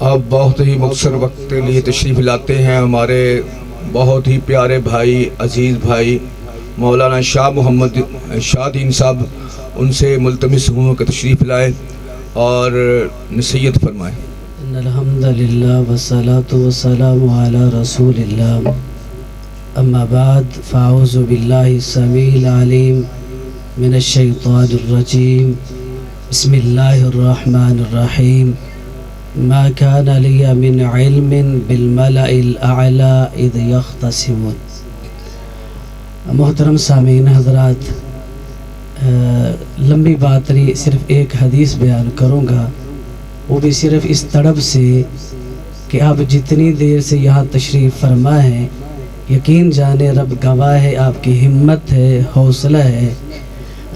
آپ بہت ہی مختصر وقت کے لیے تشریف لاتے ہیں ہمارے بہت ہی پیارے بھائی، عزیز بھائی مولانا شاہ محمد شاہ دین صاحب، ان سے ملتمس ہوں کہ تشریف لائیں اور نصیحت فرمائیں۔ ان الحمدللہ والصلاة والسلام علی رسول اللہ، اما بعد فاعوذ باللہ السمیع العلیم من الشیطان الرجیم، بسم اللہ الرحمن الرحیم۔ ما كان لي من علم بالملأ الاعلى اذ يختصمون۔ محترم سامعین حضرات، لمبی بات نہیں، صرف ایک حدیث بیان کروں گا، وہ بھی صرف اس طرف سے کہ آپ جتنی دیر سے یہاں تشریف فرما ہیں، یقین جانے رب گواہ ہے، آپ کی ہمت ہے، حوصلہ ہے۔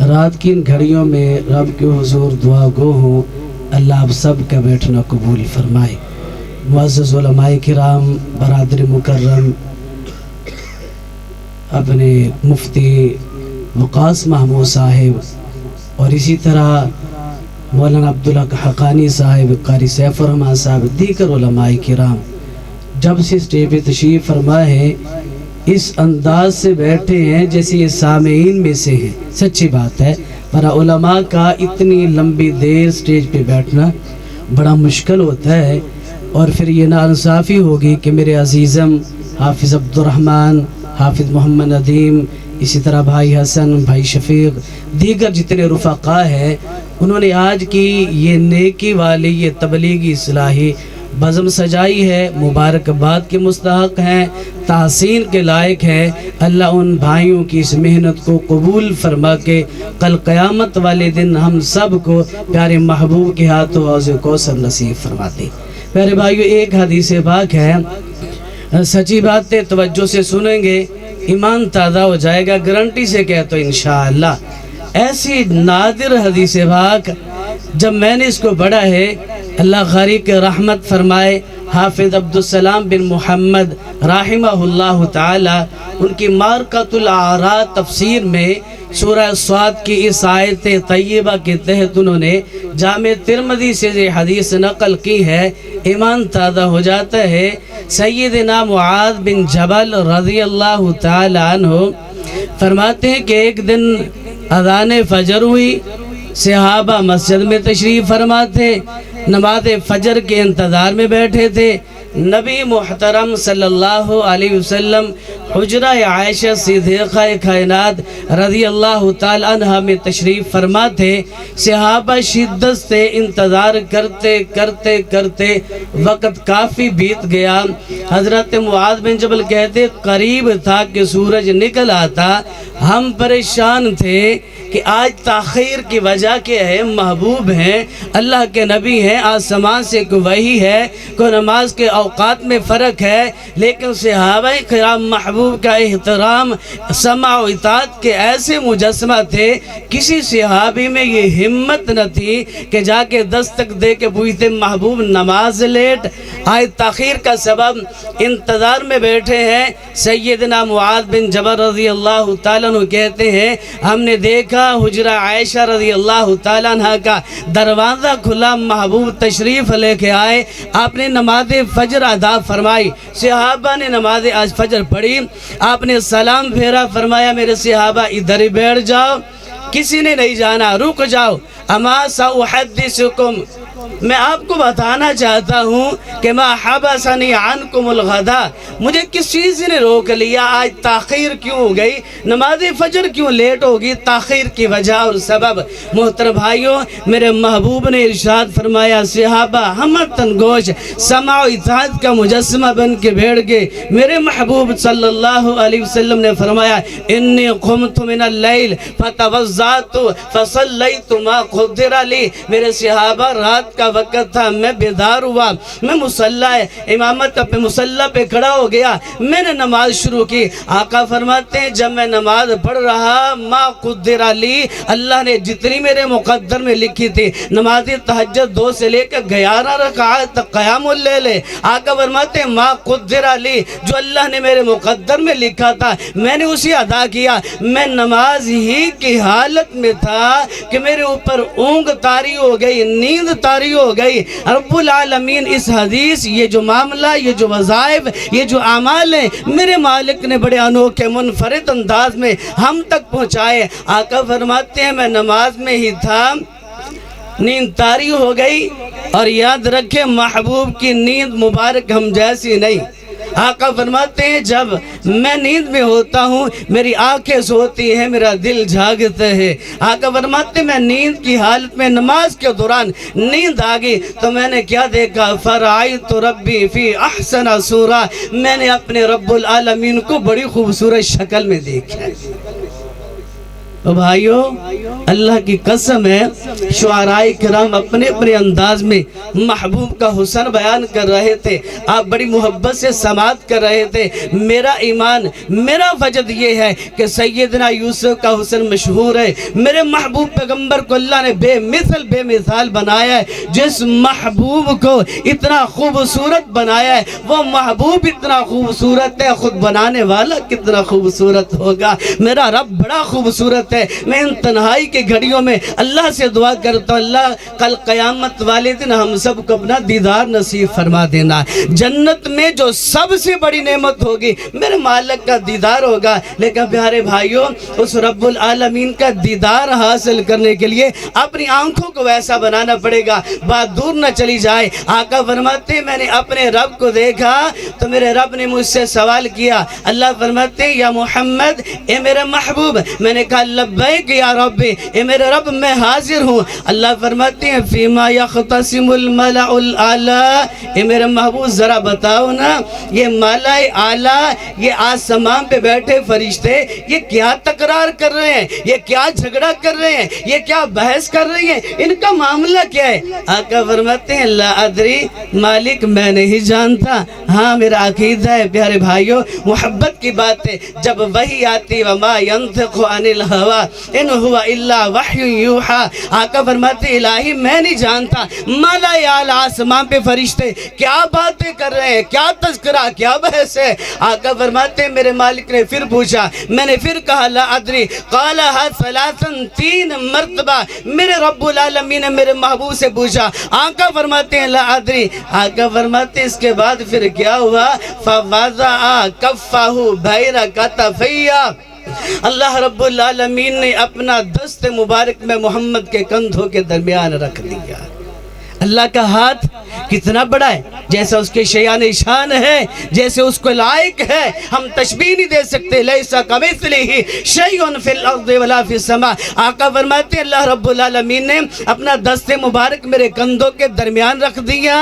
رات کی ان گھڑیوں میں رب کے حضور دعا گو ہوں، اللہ آپ سب کا بیٹھنا قبول فرمائے۔ معزز علماء کرام، برادر مکرم، اپنے مفتی وقاص محمود صاحب اور اسی طرح مولانا عبدالحق حقانی صاحب، قاری سیف الرحمن صاحب، دیگر علماء کرام جب سے اسٹیج پہ تشریف فرما ہے، اس انداز سے بیٹھے ہیں جیسے یہ سامعین میں سے ہیں۔ سچی بات ہے، پر علماء کا اتنی لمبی دیر اسٹیج پہ بیٹھنا بڑا مشکل ہوتا ہے، اور پھر یہ ناانصافی ہوگی کہ میرے عزیزم حافظ عبدالرحمن، حافظ محمد ندیم، اسی طرح بھائی حسن، بھائی شفیق، دیگر جتنے رفقا ہیں، انہوں نے آج کی یہ نیکی والی، یہ تبلیغی اصلاحی بزم سجائی ہے، مبارکباد کے مستحق ہیں، تحسین کے لائق ہیں۔ اللہ ان بھائیوں کی اس محنت کو قبول فرما کے کل قیامت والے دن ہم سب کو پیارے محبوب کے ہاتھوں حوض کوثر نصیب فرما دے۔ پیارے بھائیو، ایک حدیث پاک ہے، سچی باتیں توجہ سے سنیں گے، ایمان تازہ ہو جائے گا، گارنٹی سے کہتا ہوں انشاءاللہ۔ ایسی نادر حدیث پاک جب میں نے اس کو پڑھا ہے، اللہ غریق رحمت فرمائے، حافظ عبدالسلام بن محمد رحمہ اللہ تعالی، ان کی مارکۃ الاعراض تفسیر میں سورہ صاد کی اس آیت طیبہ کے تحت انہوں نے جامع ترمذی سے یہ حدیث نقل کی ہے، ایمان تازہ ہو جاتا ہے۔ سیدنا معاذ بن جبل رضی اللہ تعالی عنہ فرماتے ہیں کہ ایک دن اذان فجر ہوئی، صحابہ مسجد میں تشریف فرما تھے، نماز فجر کے انتظار میں بیٹھے تھے۔ نبی محترم صلی اللہ علیہ وسلم حجرہ عائشہ صدیقہ کائنات رضی اللہ تعالی عنہ میں تشریف فرما تھے۔ صحابہ شدت سے انتظار کرتے کرتے کرتے وقت کافی بیت گیا۔ حضرت معاذ بن جبل کہتے قریب تھا کہ سورج نکل آتا، ہم پریشان تھے کہ آج تاخیر کی وجہ کیا ہے، محبوب ہیں، اللہ کے نبی ہیں، آسمان سے کوئی وحی ہے، کوئی نماز کے اوقات میں فرق ہے، لیکن صحابہ کرام محبوب کا احترام، سمع و اطاعت کے ایسے مجسمہ تھے، کسی صحابی میں یہ ہمت نہ تھی کہ جا کے دستک دے کے پوچھتے محبوب نماز لیٹ آج تاخیر کا سبب، انتظار میں بیٹھے ہیں۔ سیدنا معاذ بن جبل رضی اللہ تعالیٰ عنہ کہتے ہیں ہم نے دیکھا حجرہ عائشہ رضی اللہ تعالیٰ عنہ کا دروازہ کھلا، محبوب تشریف لے کے آئے، آپ نے نماز فجر ادا فرمائی، صحابہ نے نماز فجر پڑھی، آپ نے سلام پھیرا، فرمایا میرے صحابہ ادھر ہی بیٹھ جاؤ، کسی نے نہیں جانا، رک جاؤ، اما ساحدثکم، میں آپ کو بتانا چاہتا ہوں کہ ما حبسنی عنکم الغدا، مجھے کس چیز نے روک لیا، آج تاخیر کیوں ہو گئی، نماز فجر کیوں لیٹ ہوگی، تاخیر کی وجہ اور سبب۔ محترم بھائیوں، میرے محبوب نے ارشاد فرمایا صحابہ ہمتن گوش سمع و اطاعت کا مجسمہ بن کے بیٹھ گئے۔ میرے محبوب صلی اللہ علیہ وسلم نے فرمایا انی قمت من اللیل فتوضأت فصلیت ما قدر لی، میرے صحابہ رات کا وقت تھا، میں بیدار ہوا، میں مصلی امامت پہ مصلی پہ کھڑا ہو گیا، میں نے نماز شروع کی۔ آقا فرماتے ہیں جب میں نماز پڑھ رہا ما قدر لی، اللہ نے جتنی میرے مقدر میں لکھی تھی، نماز تہجد 2 سے لے کر 11 رکعت تک قیام اللیل، آقا فرماتے ہیں ما قدر لی، جو اللہ نے میرے مقدر میں لکھا تھا میں نے اسی ادا کیا۔ میں نماز ہی کی حالت میں تھا کہ میرے اوپر اونگ طاری ہو گئی، نیند طاری طاری ہو گئی۔ رب العالمین اس حدیث، یہ جو معاملہ، یہ جو وظائف، یہ جو اعمال ہیں، میرے مالک نے بڑے انوکھے منفرد انداز میں ہم تک پہنچائے۔ آقا فرماتے ہیں میں نماز میں ہی تھا، نیند طاری ہو گئی، اور یاد رکھیں محبوب کی نیند مبارک ہم جیسی نہیں۔ آقا فرماتے ہیں جب میں نیند میں ہوتا ہوں میری آنکھیں سوتی ہیں، میرا دل جاگتا ہے۔ آقا فرماتے ہیں میں نیند کی حالت میں نماز کے دوران نیند آگئی تو میں نے کیا دیکھا؟ فرأیت ربی فی احسن صورہ، میں نے اپنے رب العالمین کو بڑی خوبصورت شکل میں دیکھا۔ تو بھائیو اللہ کی قسم ہے، شعراء کرام اپنے اپنے انداز میں محبوب کا حسن بیان کر رہے تھے، آپ بڑی محبت سے سماعت کر رہے تھے۔ میرا ایمان، میرا وجد یہ ہے کہ سیدنا یوسف کا حسن مشہور ہے۔ میرے محبوب پیغمبر کو اللہ نے بے مثال بنایا ہے۔ جس محبوب کو اتنا خوبصورت بنایا ہے، وہ محبوب اتنا خوبصورت ہے، خود بنانے والا کتنا خوبصورت ہوگا۔ میرا رب بڑا خوبصورت ہے۔ میں ان تنہائی کے گھڑیوں میں اللہ سے دعا کرتا ہوں، اللہ کل قیامت والے دن ہم سب کو اپنا دیدار نصیب فرما دینا۔ جنت میں جو سب سے بڑی نعمت ہوگی میرے مالک کا دیدار ہوگا، لیکن پیارے بھائیوں اس رب العالمین کا دیدار حاصل کرنے کے لیے اپنی آنکھوں کو ویسا بنانا پڑے گا، بات دور نہ چلی جائے۔ آقا فرماتے ہیں میں نے اپنے رب کو دیکھا تو میرے رب نے مجھ سے سوال کیا۔ اللہ فرماتے ہیں یا محمد، اے میرے محبوب، میں نے کہا لبیک یا ربی، اے میرے رب میں حاضر ہوں۔ اللہ فرماتے ہیں فیما یختصم الملأ الاعلی، اے میرے محبوب ذرا بتاؤ نا، یہ ملأ اعلی، یہ آسمان پہ بیٹھے فرشتے یہ کیا تکرار کر رہے ہیں، یہ کیا جھگڑا کر رہے ہیں، یہ کیا بحث کر رہی ہیں، ان کا معاملہ کیا ہے؟ آقا فرماتے ہیں لا ادری مالک، میں نہیں جانتا۔ ہاں میرا عقیدہ ہے پیارے بھائیوں، محبت کی بات ہے، جب وحی آتی وما ينطق عن الهوى ان هو الا وحی یوحى، آقا فرماتے الہی میں نہیں جانتا مالا اعلی آسمان پہ فرشتے کیا باتیں کر رہے ہیں، کیا تذکرہ، کیا بحث ہے۔ آقا فرماتے میرے مالک نے پھر پوچھا، میں نے پھر کہا لا ادری، قالها ثلاثا، 3 مرتبہ میرے رب العالمین نے میرے محبوب سے پوچھا۔ آقا فرماتے ہیں لا ادری، آقا فرماتے اس کے بعد پھر کیا ہوا؟ فوضع کفہ بین کتفی، اللہ رب العالمین نے اپنا دست مبارک میں محمد کے کندھوں کے درمیان رکھ دیا۔ اللہ کا ہاتھ کتنا بڑا ہے، جیسا اس کے شیان شان ہے، جیسے اس کو لائق ہے، ہم تشبیہ نہیں دے سکتے۔ لیسا کمثلہ شیء فی الارض ولا فی السماء، آقا فرماتے ہیں اللہ رب العالمین نے اپنا دست مبارک میرے کندھوں کے درمیان رکھ دیا۔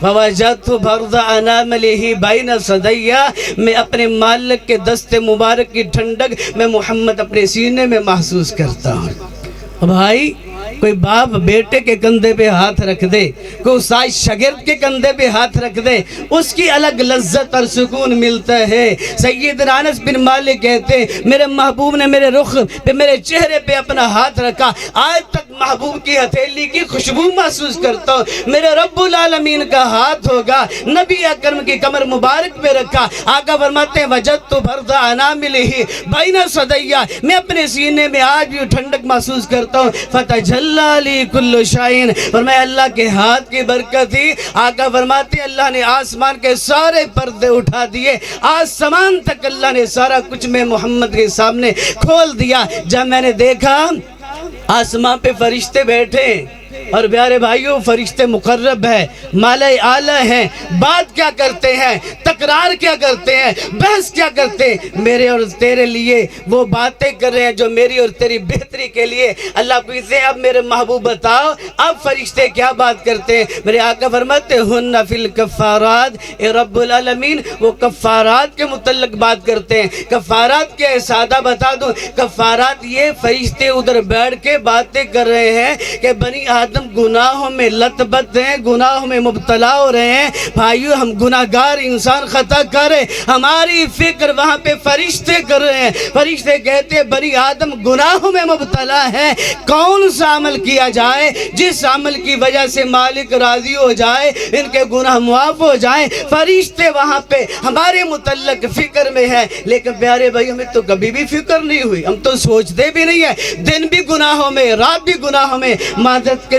فوجدت برد اناملہ بین صدی، میں اپنے مالک کے دست مبارک کی ٹھنڈک میں محمد اپنے سینے میں محسوس کرتا ہوں۔ بھائی کوئی باپ بیٹے کے کندھے پہ ہاتھ رکھ دے، کوئی استاد شاگرد کے کندھے پہ ہاتھ رکھ دے، اس کی الگ لذت اور سکون ملتا ہے۔ سیدنا انس بن مالک کہتے ہیں میرے محبوب نے میرے رخ پہ، میرے چہرے پہ اپنا ہاتھ رکھا، آج تک محبوب کی ہتھیلی کی خوشبو محسوس کرتا ہوں۔ میرے رب العالمین کا ہاتھ ہوگا، نبی اکرم کی کمر مبارک پہ رکھا۔ آقا فرماتے ہیں وجدت برد اناملہ بین صدی، میں اپنے سینے میں آج بھی ٹھنڈک محسوس کرتا ہوں۔ فتجلی لی کل شائن، فرمایا اللہ کے ہاتھ کی برکت تھی۔ آقا فرماتے ہیں اللہ نے آسمان کے سارے پردے اٹھا دیے، آسمان تک اللہ نے سارا کچھ میں محمد کے سامنے کھول دیا۔ جب میں نے دیکھا آسمان پہ فرشتے بیٹھے، اور پیارے بھائیوں فرشتے مقرب ہیں، مالا اعلی ہیں، بات کیا کرتے ہیں، تکرار کیا کرتے ہیں، بحث کیا کرتے ہیں، میرے اور تیرے لیے وہ باتیں کر رہے ہیں جو میری اور تیری بہتری کے لیے۔ اللہ پوچھتے ہیں اب میرے محبوب بتاؤ اب فرشتے کیا بات کرتے ہیں؟ میرے آقا فرماتے ہن فی الکفارات، اے رب العالمین وہ کفارات کے متعلق بات کرتے ہیں۔ کفارات کیا ہے سادہ بتا دوں، کفارات یہ فرشتے ادھر بیٹھ کے باتیں کر رہے ہیں کہ بنی آدم گناہوں میں لت بت ہیں، گناہوں میں مبتلا ہو رہے ہیں۔ بھائیو ہم گناہگار انسان خطا کر رہے، ہماری فکر وہاں پہ فرشتے کر رہے ہیں۔ فرشتے کہتے ہیں بنی آدم گناہوں میں مبتلا ہے، کون سا عمل کیا جائے جس عمل کی وجہ سے مالک راضی ہو جائے، ان کے گناہ معاف ہو جائیں۔ فرشتے وہاں پہ ہمارے متعلق فکر میں ہیں، لیکن پیارے بھائی ہمیں تو کبھی بھی فکر نہیں ہوئی، ہم تو سوچتے بھی نہیں ہیں، دن بھی گناہوں میں، رات بھی گناہوں میں، معذرت کے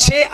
6